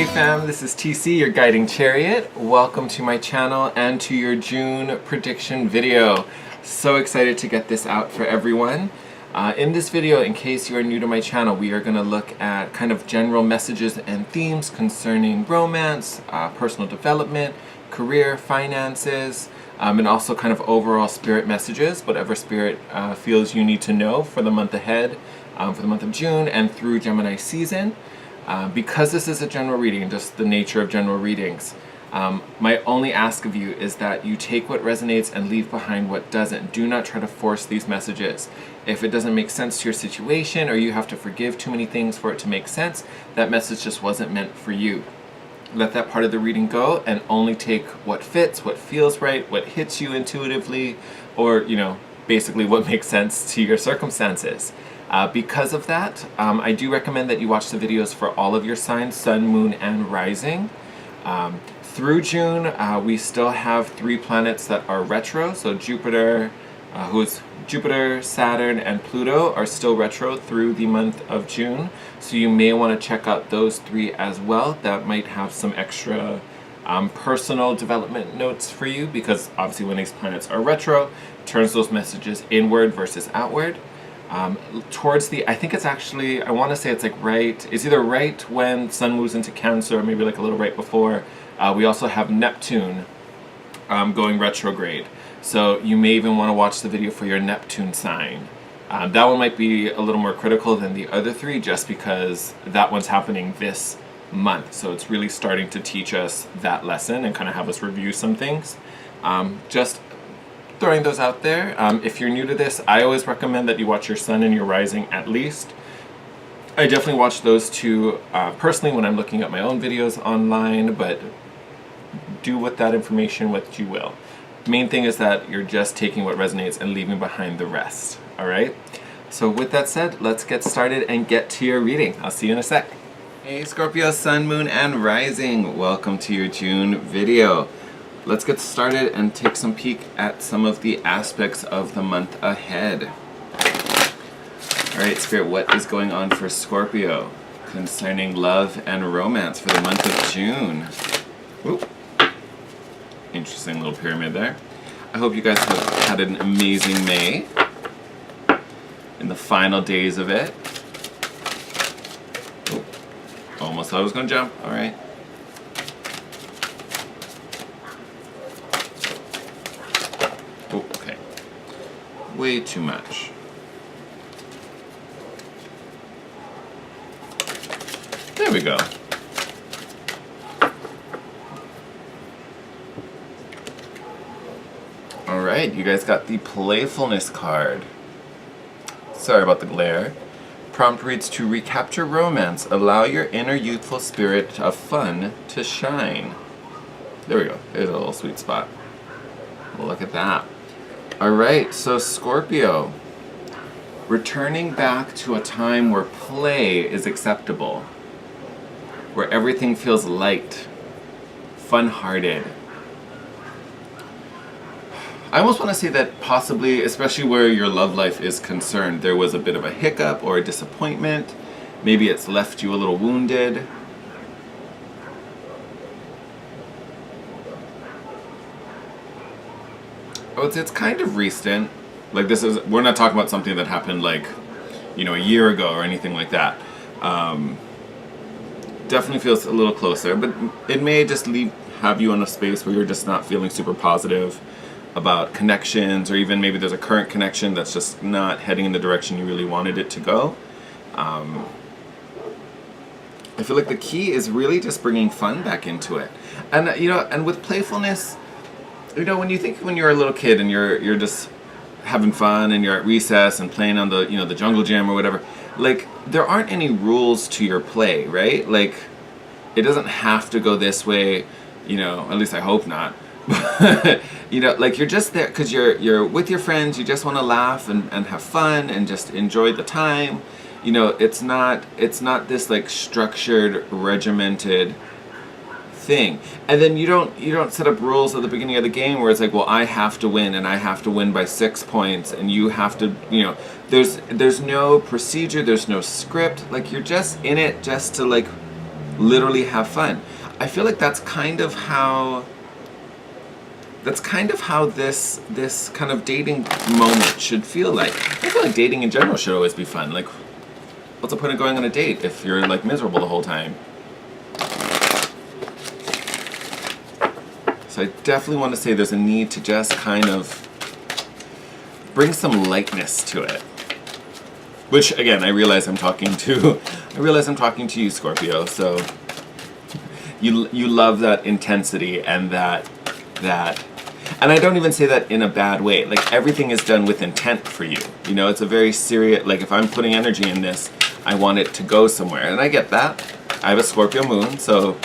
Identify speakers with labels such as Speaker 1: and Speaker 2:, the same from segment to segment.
Speaker 1: Hey fam, this is TC, your guiding chariot. Welcome to my channel and to your June prediction video. So excited to get this out for everyone. In this video, in case you are new to my channel, we are going to look at kind of general messages and themes concerning romance, personal development, career, finances, and also kind of overall spirit messages, whatever spirit feels you need to know for the month ahead, for the month of June and through Gemini season. Because this is a general reading, just the nature of general readings, my only ask of you is that you take what resonates and leave behind what doesn't. Do not try to force these messages. If it doesn't make sense to your situation or you have to forgive too many things for it to make sense, that message just wasn't meant for you. Let that part of the reading go and only take what fits, what feels right, what hits you intuitively, or, basically what makes sense to your circumstances. Because of that, I do recommend that you watch the videos for all of your signs, sun, moon, and rising. Through June, we still have 3 planets that are retro. So Jupiter, Saturn, and Pluto are still retro through the month of June. So you may want to check out those 3 as well. That might have some extra personal development notes for you, because obviously when these planets are retro, it turns those messages inward versus outward. I think it's actually, I want to say it's it's either right when Sun moves into Cancer, or maybe like a little right before. We also have Neptune going retrograde. So you may even want to watch the video for your Neptune sign. That one might be a little more critical than the other 3, just because that one's happening this month. So it's really starting to teach us that lesson and kind of have us review some things. Just throwing those out there. If you're new to this, I always recommend that you watch your sun and your rising at least. I definitely watch those 2 personally when I'm looking at my own videos online, but do with that information what you will. The main thing is that you're just taking what resonates and leaving behind the rest. Alright? So with that said, let's get started and get to your reading. I'll see you in a sec. Hey Scorpio, sun, moon, and rising. Welcome to your June video. Let's get started and take some peek at some of the aspects of the month ahead. Alright, Spirit, what is going on for Scorpio concerning love and romance for the month of June? Ooh. Interesting little pyramid there. I hope you guys have had an amazing May in the final days of it. Ooh. Almost thought I was going to jump. Alright. Okay. Way too much. There we go. Alright, you guys got the Playfulness card. Sorry about the glare. Prompt reads, to recapture romance, allow your inner youthful spirit of fun to shine. There we go. There's a little sweet spot. Look at that. Alright, so Scorpio, returning back to a time where play is acceptable, where everything feels light, fun-hearted. I almost want to say that possibly, especially where your love life is concerned, there was a bit of a hiccup or a disappointment. Maybe it's left you a little wounded. It's kind of recent. Like we're not talking about something that happened a year ago or anything like that. Definitely feels a little closer, but it may just have you in a space where you're just not feeling super positive about connections, or even maybe there's a current connection that's just not heading in the direction you really wanted it to go. I feel like the key is really just bringing fun back into it. And and with playfulness, when you're a little kid and you're just having fun and you're at recess and playing on the the jungle gym or whatever, there aren't any rules to your play, right? It doesn't have to go this way, at least I hope not. You're just there because you're with your friends, you just want to laugh and have fun and just enjoy the time. It's not this structured, regimented thing. And then you don't set up rules at the beginning of the game where it's well, I have to win and I have to win by 6 points and you have to, there's no procedure, there's no script. You're just in it just to literally have fun. I feel like that's kind of how this kind of dating moment should feel like. I feel like dating in general should always be fun. Like, what's the point of going on a date if you're like miserable the whole time? So I definitely want to say there's a need to just kind of bring some lightness to it. Which again, I realize I'm talking to you, Scorpio. So you love that intensity and that, and I don't even say that in a bad way. Like, everything is done with intent for you. You know, it's a very serious, like, if I'm putting energy in this, I want it to go somewhere. And I get that. I have a Scorpio moon, so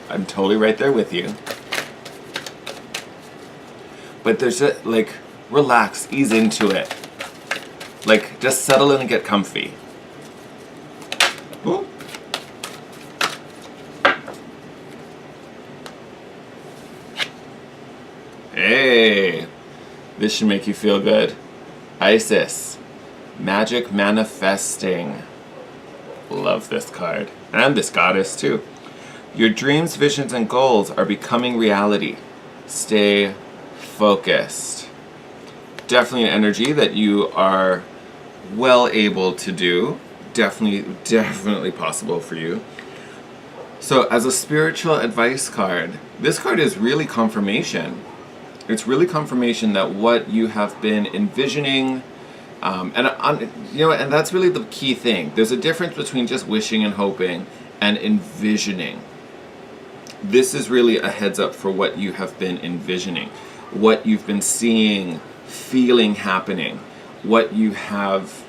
Speaker 1: I'm totally right there with you. But there's just, like, relax, ease into it. Like, just settle in and get comfy. Ooh. Hey, this should make you feel good. Isis, magic manifesting. Love this card. And this goddess too. Your dreams, visions, and goals are becoming reality. Stay focused. Definitely an energy that you are well able to do. Definitely possible for you. So as a spiritual advice card, this card is really confirmation. It's really confirmation that what you have been envisioning, and that's really the key thing. There's a difference between just wishing and hoping and envisioning. This is really a heads up for what you have been envisioning, what you've been seeing, feeling happening, what you have,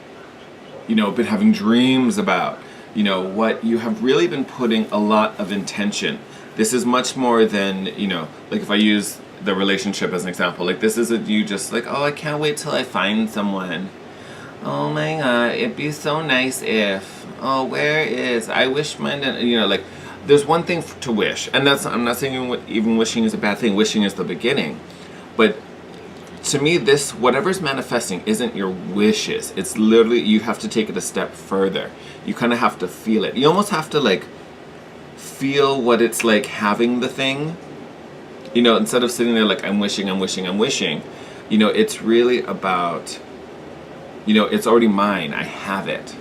Speaker 1: been having dreams about, what you have really been putting a lot of intention. This is much more than, like if I use the relationship as an example, like this isn't you just like, oh, I can't wait till I find someone. Oh my God, it'd be so nice if, oh, where is, I wish mine, like, there's one thing to wish, and I'm not saying even wishing is a bad thing. Wishing is the beginning, but to me, whatever's manifesting isn't your wishes. It's literally, you have to take it a step further. You kind of have to feel it. You almost have to like feel what it's like having the thing. Instead of sitting there like, I'm wishing. It's really about, it's already mine. I have it.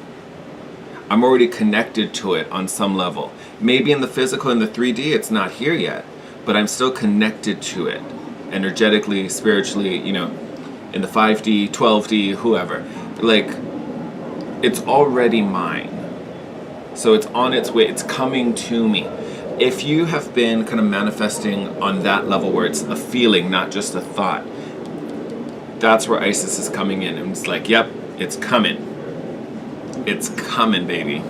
Speaker 1: I'm already connected to it on some level. Maybe in the physical, in the 3D, it's not here yet, but I'm still connected to it. Energetically, spiritually, in the 5D, 12D, whoever. Like, it's already mine. So it's on its way, it's coming to me. If you have been kind of manifesting on that level where it's a feeling, not just a thought, that's where Isis is coming in. And it's like, yep, it's coming. It's coming, baby.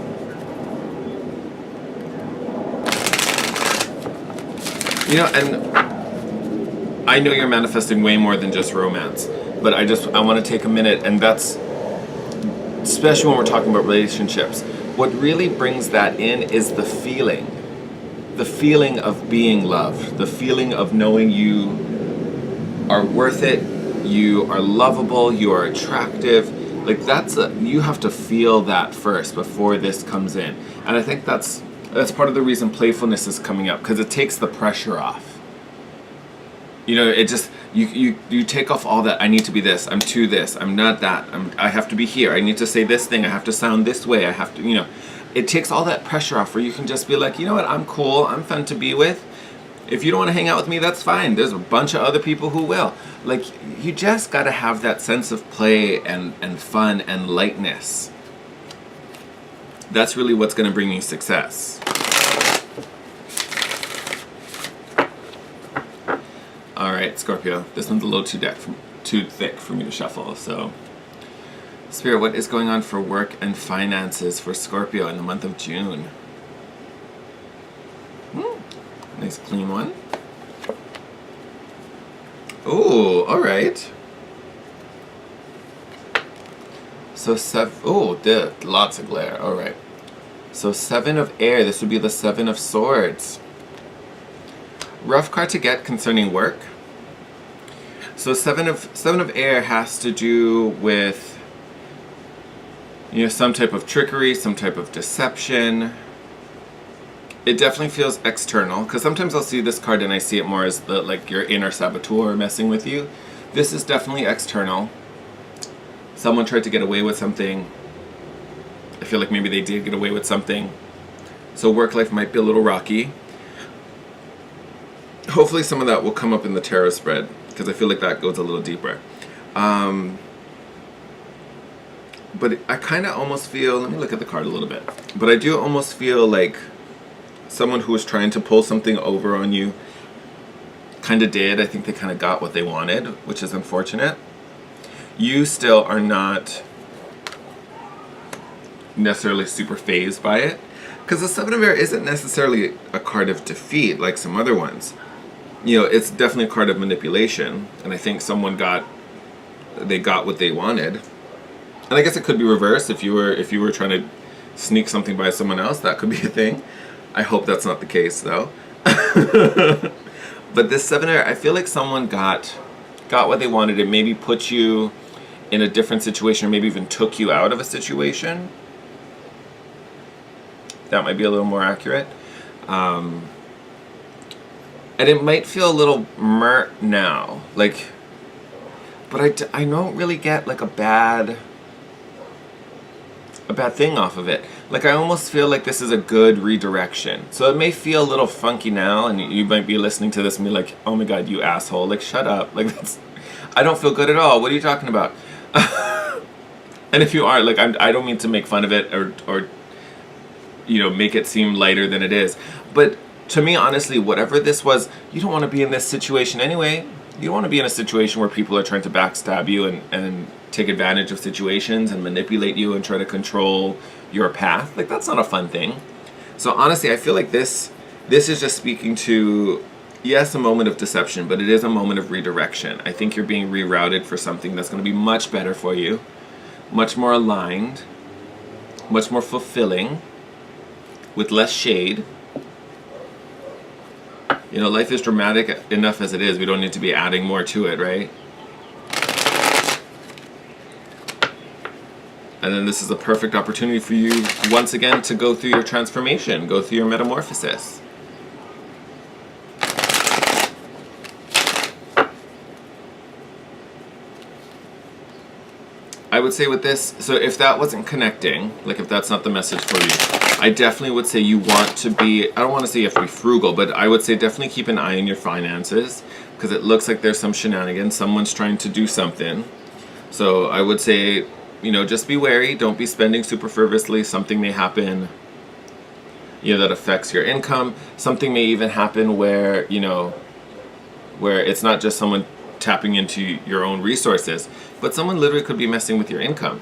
Speaker 1: And I know you're manifesting way more than just romance, but I want to take a minute, and that's, especially when we're talking about relationships, what really brings that in is the feeling of being loved, the feeling of knowing you are worth it, you are lovable, you are attractive. Like, you have to feel that first before this comes in. And I think that's part of the reason playfulness is coming up, because it takes the pressure off. It just, you take off all that, I need to be this, I'm to this, I'm not that, I have to be here, I need to say this thing, I have to sound this way, I have to, it takes all that pressure off where you can just be like, you know what, I'm cool, I'm fun to be with. If you don't want to hang out with me, that's fine. There's a bunch of other people who will. Like, you just got to have that sense of play and fun and lightness. That's really what's going to bring you success. All right, Scorpio. This one's a little too thick for me to shuffle. So, Spirit, what is going on for work and finances for Scorpio in the month of June? Nice clean one. Oh, all right. So lots of glare. All right. So 7 of air. This would be the 7 of swords. Rough card to get concerning work. So 7 of air has to do with, some type of trickery, some type of deception. It definitely feels external, because sometimes I'll see this card and I see it more as the like your inner saboteur messing with you. This is definitely external. Someone tried to get away with something. I feel like maybe they did get away with something. So work life might be a little rocky. Hopefully some of that will come up in the tarot spread, because I feel like that goes a little deeper. But I kind of almost feel, let me look at the card a little bit, but I do almost feel like someone who was trying to pull something over on you kind of did. I think they kind of got what they wanted, which is unfortunate. You still are not necessarily super phased by it, because the Seven of Air isn't necessarily a card of defeat like some other ones. You know, it's definitely a card of manipulation, and I think someone got what they wanted. And I guess it could be reversed. If you were trying to sneak something by someone else, that could be a thing. I hope that's not the case, though. But this Seven of Air, I feel like someone got what they wanted. It maybe put you in a different situation, or maybe even took you out of a situation. That might be a little more accurate. And it might feel a little now, like, but I don't really get like a bad thing off of it. Like, I almost feel like this is a good redirection. So it may feel a little funky now, and you might be listening to this and be like, oh my god, you asshole, like, shut up. Like, I don't feel good at all. What are you talking about? And if you are, like, I don't mean to make fun of it or you know, make it seem lighter than it is. But to me, honestly, whatever this was, you don't want to be in this situation anyway. You don't want to be in a situation where people are trying to backstab you and take advantage of situations and manipulate you and try to control your path. Like, that's not a fun thing. So honestly, I feel like this is just speaking to, yes, a moment of deception, but it is a moment of redirection. I think you're being rerouted for something that's going to be much better for you, much more aligned, much more fulfilling, with less shade. You know, life is dramatic enough as it is. We don't need to be adding more to it, right? And then this is a perfect opportunity for you, once again, to go through your transformation, go through your metamorphosis. I would say with this, so if that wasn't connecting, like if that's not the message for you, I definitely would say you want to be, I don't want to say you have to be frugal, but I would say definitely keep an eye on your finances, because it looks like there's some shenanigans. Someone's trying to do something. So I would say, you know, just be wary. Don't be spending super frivolously. Something may happen, you know, that affects your income. Something may even happen where, you know, where it's not just someone tapping into your own resources, but someone literally could be messing with your income.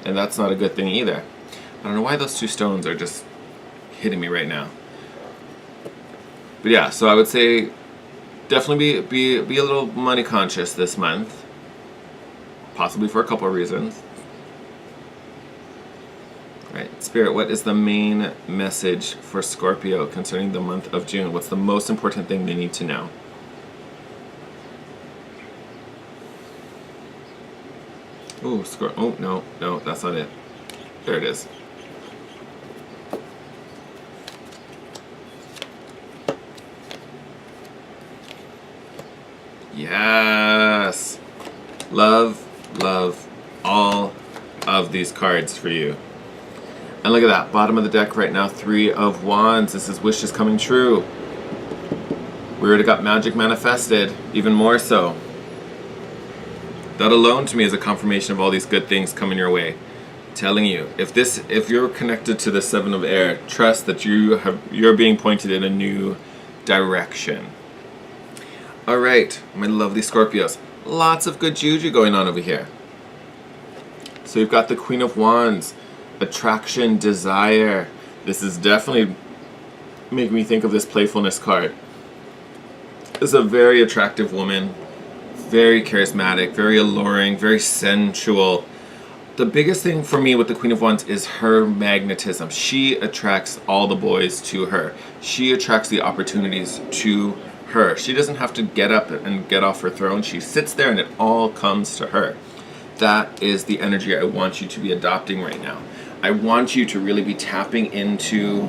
Speaker 1: And that's not a good thing either. I don't know why those two stones are just hitting me right now. But yeah, so I would say definitely be a little money conscious this month. Possibly for a couple of reasons. Alright, Spirit, what is the main message for Scorpio concerning the month of June? What's the most important thing they need to know? Ooh, oh, no, that's not it. There it is. Yes! Love all of these cards for you. And look at that, bottom of the deck right now, 3 of Wands. This is wishes coming true. We already got magic manifested, even more so. That alone to me is a confirmation of all these good things coming your way. Telling you, if you're connected to the Seven of Air, trust that you're being pointed in a new direction. All right, my lovely Scorpios, lots of good juju going on over here. So you've got the Queen of Wands, attraction, desire. This is definitely making me think of this playfulness card. This is a very attractive woman, very charismatic, very alluring, very sensual. The biggest thing for me with the Queen of Wands is her magnetism. She attracts all the boys to her. She attracts the opportunities to her. She doesn't have to get up and get off her throne. She sits there and it all comes to her. That is the energy I want you to be adopting right now. I want you to really be tapping into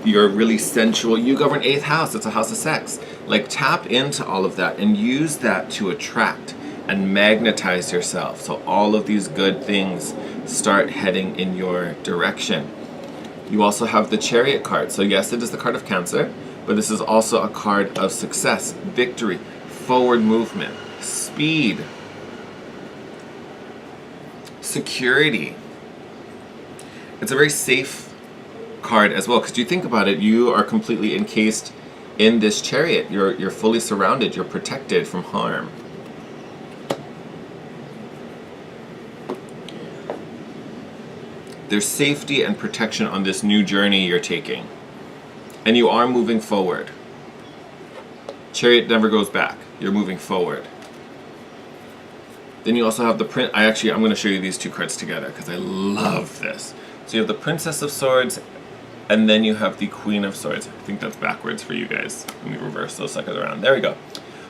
Speaker 1: you're really sensual. You govern 8th house. It's a house of sex. Like, tap into all of that and use that to attract and magnetize yourself. So all of these good things start heading in your direction. You also have the Chariot card. So yes, it is the card of Cancer, but this is also a card of success, victory, forward movement, speed, security. It's a very safe card as well, because you think about it, you are completely encased in this Chariot. You're fully surrounded. You're protected from harm. There's safety and protection on this new journey you're taking. And you are moving forward. Chariot never goes back. You're moving forward. Then you also have the I'm going to show you these two cards together because I love this. So you have the Princess of Swords, and then you have the Queen of Swords. I think that's backwards for you guys. Let me reverse those suckers around. There we go.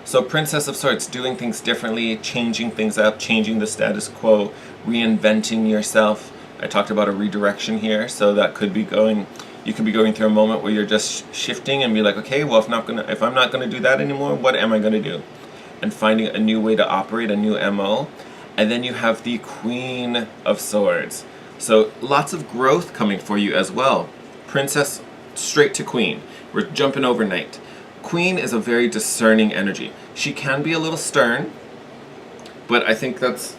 Speaker 1: So Princess of Swords, doing things differently, changing things up, changing the status quo, reinventing yourself. I talked about a redirection here, so that could be you could be going through a moment where you're just shifting and be like, okay, well, if I'm not gonna do that anymore, what am I gonna do? And finding a new way to operate, a new MO. And then you have the Queen of Swords. So lots of growth coming for you as well. Princess straight to Queen. We're jumping overnight. Queen is a very discerning energy. She can be a little stern, but I think that's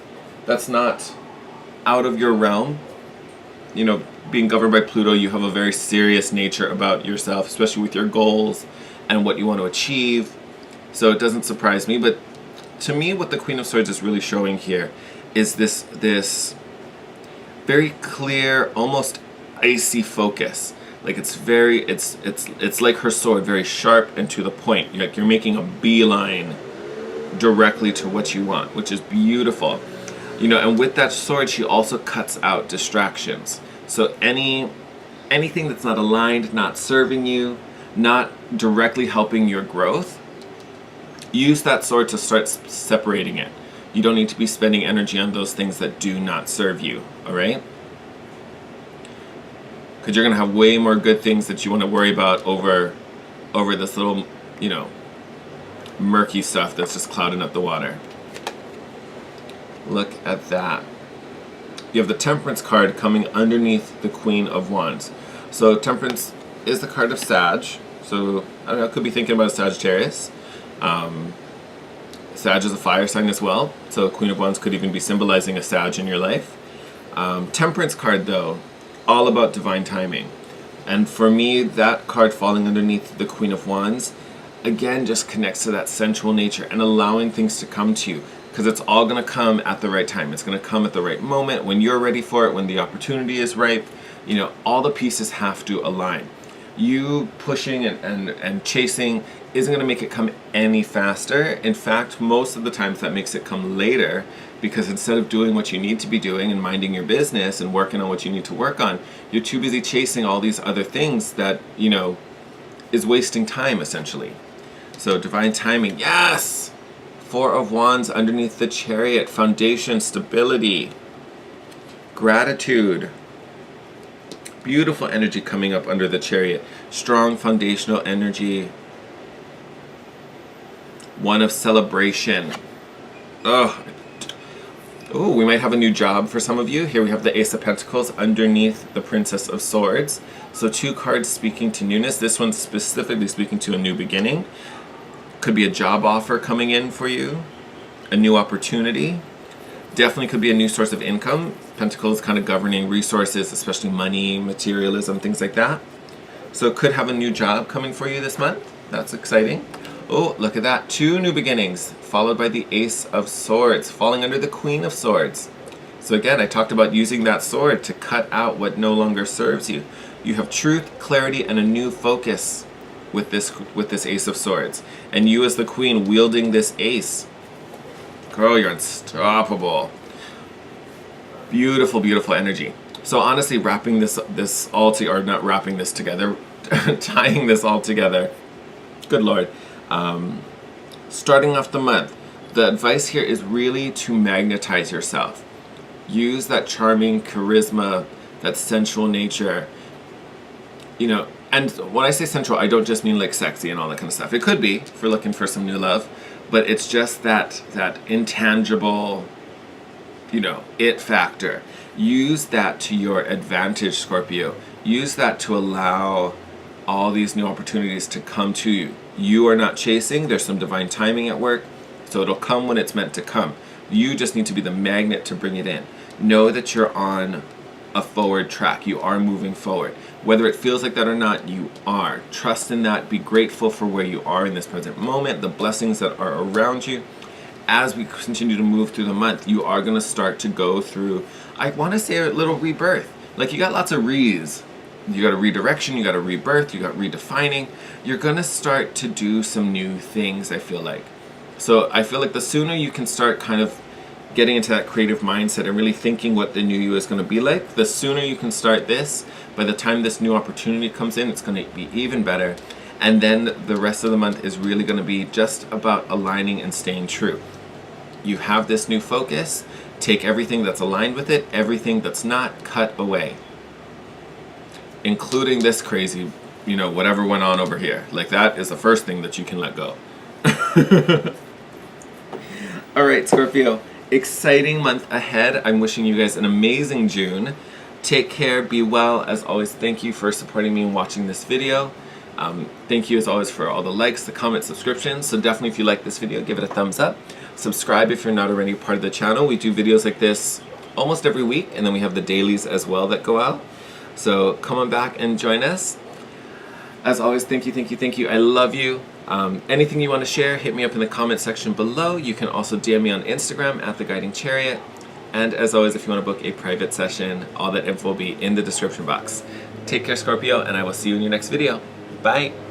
Speaker 1: not out of your realm. You know, being governed by Pluto, you have a very serious nature about yourself, especially with your goals and what you want to achieve. So it doesn't surprise me, but to me what the Queen of Swords is really showing here is this very clear, almost icy focus. Like it's like her sword, very sharp and to the point. You're making a beeline directly to what you want, which is beautiful. You know, and with that sword, she also cuts out distractions. So anything that's not aligned, not serving you, not directly helping your growth, use that sword to start separating it. You don't need to be spending energy on those things that do not serve you, all right? Because you're going to have way more good things that you want to worry about over this little, you know, murky stuff that's just clouding up the water. Look at that. You have the Temperance card coming underneath the Queen of Wands. So Temperance is the card of Sag. So I don't know, could be thinking about Sagittarius. Sag is a fire sign as well. So Queen of Wands could even be symbolizing a Sag in your life. Temperance card though, all about divine timing. And for me, that card falling underneath the Queen of Wands, again, just connects to that sensual nature and allowing things to come to you. Because it's all going to come at the right time. It's going to come at the right moment, when you're ready for it, when the opportunity is ripe. You know, all the pieces have to align. You pushing and chasing isn't going to make it come any faster. In fact, most of the times that makes it come later, because instead of doing what you need to be doing and minding your business and working on what you need to work on, you're too busy chasing all these other things that, you know, is wasting time essentially. So divine timing, yes! Four of Wands underneath the Chariot, foundation, stability, gratitude. Beautiful energy coming up under the Chariot. Strong foundational energy. One of celebration. Oh, we might have a new job for some of you. Here we have the Ace of Pentacles underneath the Princess of Swords. So two cards speaking to newness. This one's specifically speaking to a new beginning. Could be a job offer coming in for you, a new opportunity. Definitely could be a new source of income. Pentacles kind of governing resources, especially money, materialism, things like that. So it could have a new job coming for you this month. That's exciting. Oh, look at that. Two new beginnings, followed by the Ace of Swords, falling under the Queen of Swords. So again, I talked about using that sword to cut out what no longer serves you. You have truth, clarity, and a new focus with this Ace of Swords. And you as the Queen wielding this ace. Girl, you're unstoppable. Beautiful, beautiful energy. So honestly, tying this all together, good Lord. Starting off the month, the advice here is really to magnetize yourself. Use that charming charisma, that sensual nature. You know, And when I say sensual, I don't just mean like sexy and all that kind of stuff. It could be if we're looking for some new love, but it's just that intangible, it factor. Use that to your advantage, Scorpio. Use that to allow all these new opportunities to come to you. You are not chasing. There's some divine timing at work, so it'll come when it's meant to come. You just need to be the magnet to bring it in. Know that you're on a forward track. You are moving forward. Whether it feels like that or not, you are. Trust in that. Be grateful for where you are in this present moment, the blessings that are around you. As we continue to move through the month, you are going to start to go through, I want to say, a little rebirth. Like, you got lots of re's. You got a redirection, you got a rebirth, you got redefining. You're going to start to do some new things, I feel like. So I feel like the sooner you can start kind of getting into that creative mindset and really thinking what the new you is going to be like, the sooner you can start this, by the time this new opportunity comes in, it's going to be even better. And then the rest of the month is really going to be just about aligning and staying true. You have this new focus, take everything that's aligned with it, everything that's not, cut away. Including this crazy, whatever went on over here. Like, that is the first thing that you can let go. All right, Scorpio. Exciting month ahead. I'm wishing you guys an amazing June. Take care, be well. As always, thank you for supporting me and watching this video. Thank you as always for all the likes, the comments, subscriptions. So definitely, if you like this video, give it a thumbs up. Subscribe if you're not already part of the channel. We do videos like this almost every week, and then we have the dailies as well that go out. So come on back and join us. As always, thank you. I love you. Anything you want to share, hit me up in the comment section below. You can also DM me on Instagram at The Guiding Chariot. And as always, if you want to book a private session, all that info will be in the description box. Take care, Scorpio, and I will see you in your next video. Bye.